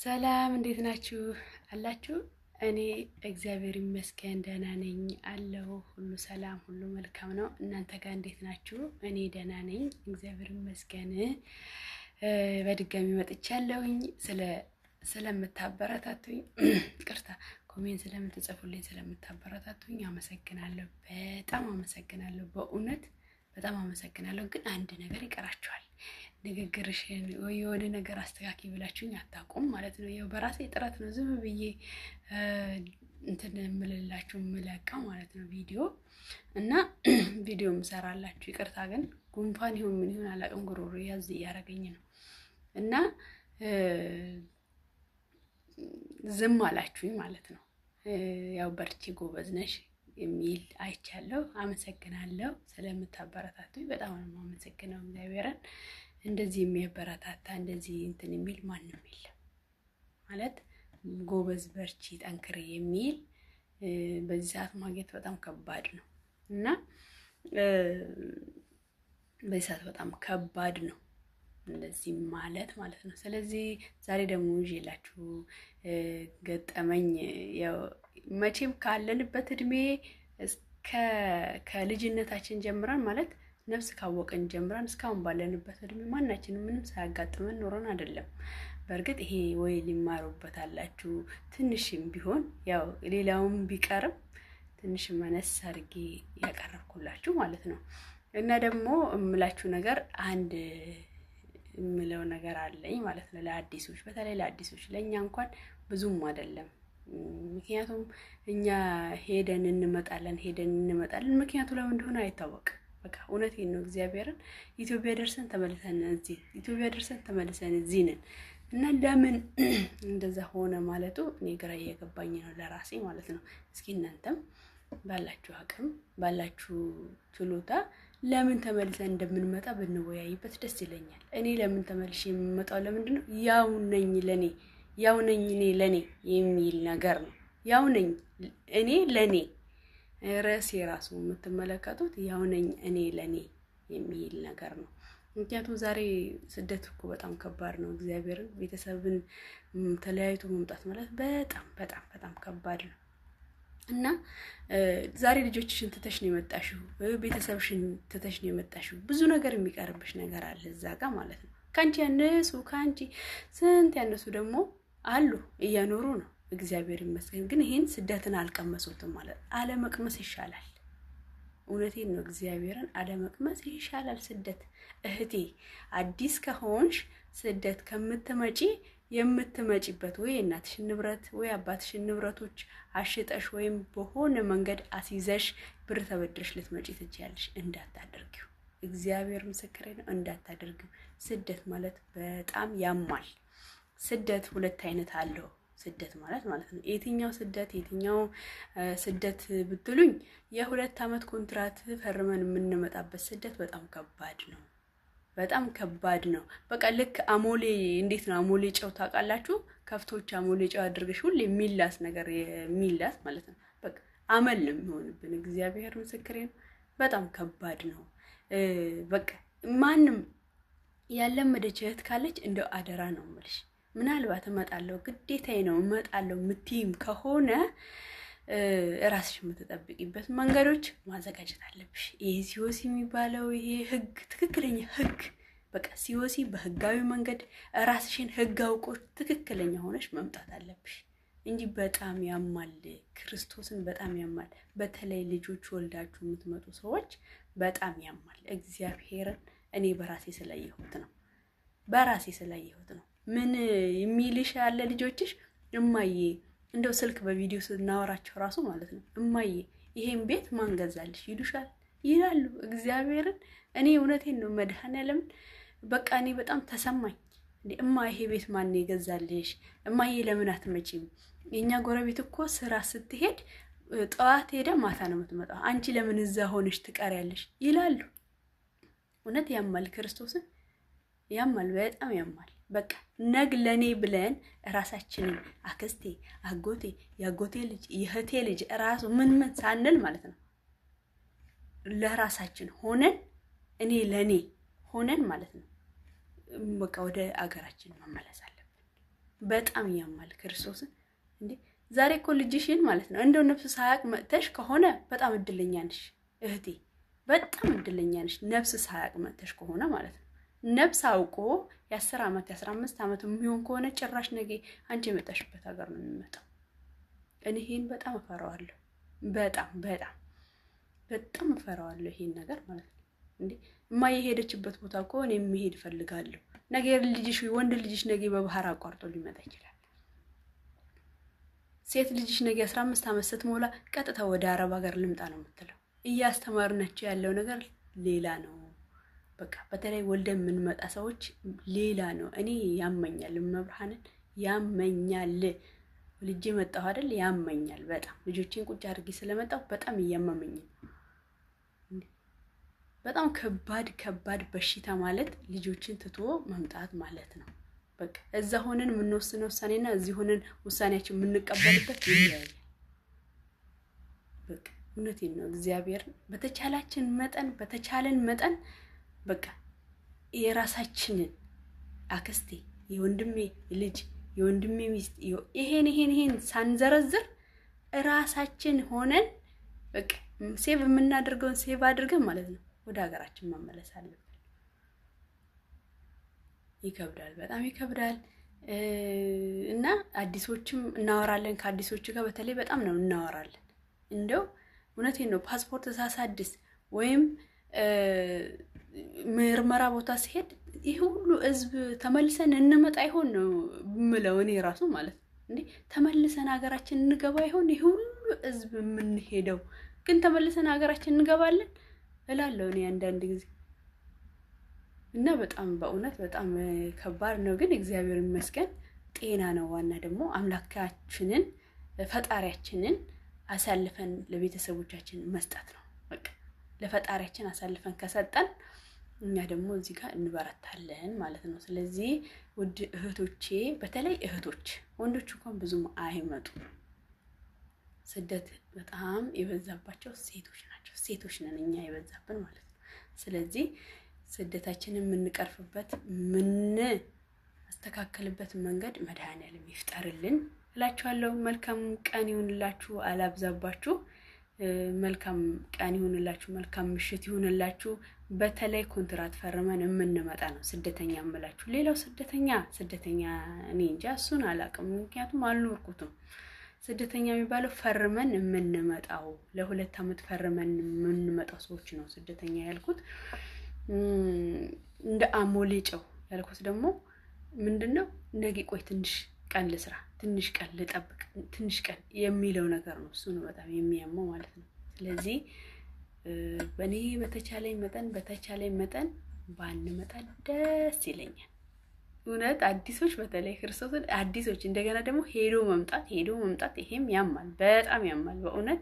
ሰላም እንዴት ናችሁ አላችሁ? እኔ እግዚአብሔር ይመስገን ደህና ነኝ አለው። ሁሉ ሰላም፣ ሁሉ መልካም ነው። እናንተ ጋር እንዴት ናችሁ? እኔ ደህና ነኝ እግዚአብሔር ይመስገን። በድጋሚ መጥቻለሁኝ። ስለምታበረታቱኝ ቅርታ ኮሜንት ስለምትጽፉልኝ ስለምታበረታቱኝ አመሰግናለሁ። በጣም አመሰግናለሁ። በእውነት በጣም አመሰግናለሁ። ግን አንድ ነገር ይቀራችኋል። ንግግርሽን ወይ የሆነ ነገር አስተካኪ ብላችሁኝ አታውቁም ማለት ነው። ያው በራሴ ጥረት ነው ዝም ብዬ እንትን የምልላችሁ የምለቀው ማለት ነው ቪዲዮ እና ቪዲዮ ምሰራላችሁ። ይቅርታ ግን ጉንፋን ይሁን ምን ይሁን አላውቅም፣ ጉሮሮ ያዝ እያደረገኝ ነው እና ዝም አላችሁኝ ማለት ነው። ያው በርቺ ጎበዝ ነሽ የሚል አይቻለሁ። አመሰግናለሁ ስለምታበረታቱኝ በጣም ነው የማመሰግነው እግዚአብሔርን። እንደዚህ የሚያበረታታ እንደዚህ እንትን የሚል ማንም የለም ማለት ጎበዝ በርቺ ጠንክሬ የሚል በዚህ ሰዓት ማግኘት በጣም ከባድ ነው እና በዚህ ሰዓት በጣም ከባድ ነው እንደዚህ ማለት ነው። ስለዚህ ዛሬ ደግሞ ይዤላችሁ ገጠመኝ ያው መቼም ካለንበት እድሜ ከልጅነታችን ጀምረን ማለት ነፍስ ካወቀን ጀምረን እስካሁን ባለንበት እድሜ ማናችንም ምንም ሳያጋጥመን ኖረን አይደለም። በእርግጥ ይሄ ወይ ሊማሩበት አላችሁ ትንሽም ቢሆን ያው ሌላውም ቢቀርም ትንሽ መነስ አድርጌ ያቀረብኩላችሁ ማለት ነው። እና ደግሞ እምላችሁ ነገር አንድ የምለው ነገር አለኝ ማለት ነው ለአዲሶች፣ በተለይ ለአዲሶች። ለእኛ እንኳን ብዙም አይደለም፣ ምክንያቱም እኛ ሄደን እንመጣለን። ምክንያቱ ለምን እንደሆነ አይታወቅም። በቃ እውነቴን ነው እግዚአብሔርን። ኢትዮጵያ ደርሰን ተመልሰን እዚህ ነን እና ለምን እንደዛ ሆነ ማለቱ እኔ ግራ እየገባኝ ነው ለራሴ ማለት ነው። እስኪ እናንተም ባላችሁ አቅም ባላችሁ ችሎታ ለምን ተመልሰን እንደምንመጣ ብንወያይበት ደስ ይለኛል። እኔ ለምን ተመልሼ የምመጣው ለምንድን ነው? ያው ነኝ እኔ ለኔ የሚል ነገር ነው። ያው ነኝ እኔ ለኔ ርዕሴ ራሱ የምትመለከቱት ያው ነኝ እኔ ለኔ የሚል ነገር ነው። ምክንያቱም ዛሬ ስደት እኮ በጣም ከባድ ነው። እግዚአብሔርን ቤተሰብን ተለያይቶ መምጣት ማለት በጣም በጣም በጣም ከባድ ነው እና ዛሬ ልጆችሽን ትተሽ ነው የመጣሽው፣ ቤተሰብሽን ትተሽ ነው የመጣሽው። ብዙ ነገር የሚቀርብሽ ነገር አለ እዛ ጋር ማለት ነው። ከአንቺ ስንት ያነሱ ደግሞ አሉ እያኖሩ ነው እግዚአብሔር ይመስገን። ግን ይሄን ስደትን አልቀመሱትም ማለት አለመቅመስ ይሻላል። እውነቴን ነው እግዚአብሔርን አለመቅመስ ይሻላል። ስደት እህቴ አዲስ ከሆንሽ ስደት ከምትመጪ የምትመጪበት ወይ እናትሽን ንብረት ወይ አባትሽን ንብረቶች አሽጠሽ ወይም በሆነ መንገድ አስይዘሽ ብር ተበድረሽ ልትመጪ ትችያለሽ። እንዳታደርጊው፣ እግዚአብሔር ምስክሬ ነው፣ እንዳታደርጊው። ስደት ማለት በጣም ያማል። ስደት ሁለት አይነት አለው። ስደት ማለት ነው የትኛው ስደት ብትሉኝ የ2 ዓመት ኮንትራት ፈርመን የምንመጣበት ስደት በጣም ከባድ ነው። በቃ ልክ አሞሌ እንዴት ነው አሞሌ ጨው ታውቃላችሁ? ከፍቶች አሞሌ ጨው አድርገሽ ሁሌ የሚላስ ነገር የሚላስ ማለት ነው። በቃ አመል ነው የሚሆንብን። እግዚአብሔር ምስክሬ ነው። በጣም ከባድ ነው። በቃ ማንም ያለመደች እህት ካለች እንደው አደራ ነው የምልሽ። ምናልባት እመጣለሁ ግዴታዬ ነው እመጣለሁ ምትይም ከሆነ ራስሽ የምትጠብቂበት መንገዶች ማዘጋጀት አለብሽ። ይሄ ሲወሲ የሚባለው ይሄ ህግ፣ ትክክለኛ ህግ፣ በቃ ሲወሲ በህጋዊ መንገድ ራስሽን ህግ አውቆሽ ትክክለኛ ሆነሽ መምጣት አለብሽ እንጂ በጣም ያማል። ክርስቶስን በጣም ያማል። በተለይ ልጆች ወልዳችሁ የምትመጡ ሰዎች በጣም ያማል። እግዚአብሔርን እኔ በራሴ ስላየሁት ነው። ምን የሚልሽ ያለ ልጆችሽ እማዬ እንደው ስልክ በቪዲዮ ስናወራቸው ራሱ ማለት ነው እማዬ ይሄን ቤት ማን ገዛልሽ ይላሉ። እግዚአብሔርን እኔ እውነቴን ነው መድኃኔዓለም በቃ እኔ በጣም ተሰማኝ። እማ ይሄ ቤት ማን የገዛልሽ? እማዬ ለምን አትመጪም? የኛ ጎረቤት እኮ ስራ ስትሄድ ጠዋት ሄዳ ማታ ነው የምትመጣው፣ አንቺ ለምን እዛ ሆነሽ ትቀሪያለሽ? ይላሉ። እውነት ያማል። ክርስቶስን ያማል፣ በጣም ያማል። በቃ ነግ ለኔ ብለን ራሳችንን አክስቴ፣ አጎቴ፣ ያጎቴ ልጅ፣ የህቴ ልጅ ራሱ ምን ሳንል ማለት ነው ለራሳችን ሆነን እኔ ለኔ ሆነን ማለት ነው በቃ ወደ አገራችን መመለስ አለብን። በጣም ያማል ክርስቶስን እንዴ። ዛሬ እኮ ልጅሽን ማለት ነው እንደው ነፍስ ሳያቅ መጥተሽ ከሆነ በጣም እድለኛ ነሽ እህቴ፣ በጣም እድለኛ ነሽ። ነፍስ ሳያቅ መጥተሽ ከሆነ ማለት ነው። ነፍስ አውቆ የ10 ዓመት የ15 ዓመት የሚሆን ከሆነ ጭራሽ ነገ አንቺ የመጣሽበት ሀገር ነው የሚመጣው። እኔ ይሄን በጣም እፈራዋለሁ። በጣም በጣም በጣም እፈራዋለሁ ይሄን ነገር ማለት ነው። እንዴ እማዬ የሄደችበት ቦታ እኮ እኔ መሄድ እፈልጋለሁ። ነገ ልጅሽ ወንድ ልጅሽ ነገ በባህር አቋርጦ ሊመጣ ይችላል። ሴት ልጅሽ ነገ 15 ዓመት ስትሞላ ቀጥታ ወደ አረብ ሀገር ልምጣ ነው የምትለው። እያስተማርናቸው ያለው ነገር ሌላ ነው። በቃ በተለይ ወልደን የምንመጣ ሰዎች ሌላ ነው። እኔ ያመኛል፣ መብርሃንን ያመኛል። ልጄ መጣሁ አይደል? ያመኛል በጣም ልጆቼን ቁጭ አድርጌ ስለመጣሁ በጣም እያመመኝ ነው። በጣም ከባድ በሽታ ማለት ልጆችን ትቶ መምጣት ማለት ነው። በቃ እዛ ሆነን የምንወስነው ውሳኔና እዚህ ሆነን ውሳኔያችን የምንቀበልበት ይለያያል። በቃ እውነቴን ነው። እግዚአብሔር በተቻለን መጠን በቃ የራሳችንን አክስቴ፣ የወንድሜ ልጅ፣ የወንድሜ ሚስት ይሄን ሳንዘረዝር ራሳችን ሆነን በቃ ሴቭ የምናደርገውን ሴቭ አድርገን ማለት ነው ወደ ሀገራችን መመለስ አለብን። ይከብዳል፣ በጣም ይከብዳል። እና አዲሶችም እናወራለን። ከአዲሶች ጋር በተለይ በጣም ነው እናወራለን። እንደው እውነቴን ነው። ፓስፖርት ሳሳድስ ወይም ምርመራ ቦታ ሲሄድ ይሄ ሁሉ ህዝብ ተመልሰን እንመጣ ይሆን ነው የምለው እኔ ራሱ ማለት ነው። እንዴ ተመልሰን ሀገራችን እንገባ ይሆን? ይሄ ሁሉ ህዝብ የምንሄደው ግን ተመልሰን ሀገራችን እንገባለን እላለሁ እኔ አንዳንድ ጊዜ። እና በጣም በእውነት በጣም ከባድ ነው። ግን እግዚአብሔር ይመስገን ጤና ነው ዋና። ደግሞ አምላካችንን ፈጣሪያችንን አሳልፈን ለቤተሰቦቻችን መስጠት ነው። በቃ ለፈጣሪያችን አሳልፈን ከሰጠን እኛ ደግሞ እዚህ ጋር እንበረታለን ማለት ነው። ስለዚህ ውድ እህቶቼ፣ በተለይ እህቶች፣ ወንዶች እንኳን ብዙም አይመጡ። ስደት በጣም የበዛባቸው ሴቶች ናቸው። ሴቶች ነን እኛ የበዛብን ማለት ነው። ስለዚህ ስደታችንን የምንቀርፍበት አስተካከልበት መንገድ መድኃኒዓለም ይፍጠርልን እላችኋለሁ። መልካም ቀን ይሁንላችሁ። አላብዛባችሁ። መልካም ቀን ይሁንላችሁ። መልካም ምሽት ይሁንላችሁ። በተለይ ኮንትራት ፈርመን የምንመጣ ነው ስደተኛ እምላችሁ። ሌላው ስደተኛ እኔ እንጃ እሱን አላውቅም፣ ምክንያቱም አልኖርኩትም። ስደተኛ የሚባለው ፈርመን የምንመጣው ለ2 ዓመት ፈርመን የምንመጣው ሰዎች ነው ስደተኛ ያልኩት። እንደ አሞሌ ጨው ያልኩት ደግሞ ምንድነው ነገ ቆይ ትንሽ ቀን ልስራ፣ ትንሽ ቀን ልጠብቅ፣ ትንሽ ቀን የሚለው ነገር ነው። እሱ ነው በጣም የሚያመው ማለት ነው። ስለዚህ በእኔ በተቻለኝ መጠን ባንመጣ ደስ ይለኛል። እውነት አዲሶች፣ በተለይ ክርስቶስን አዲሶች እንደገና ደግሞ ሄዶ መምጣት ይሄም ያማል፣ በጣም ያማል በእውነት።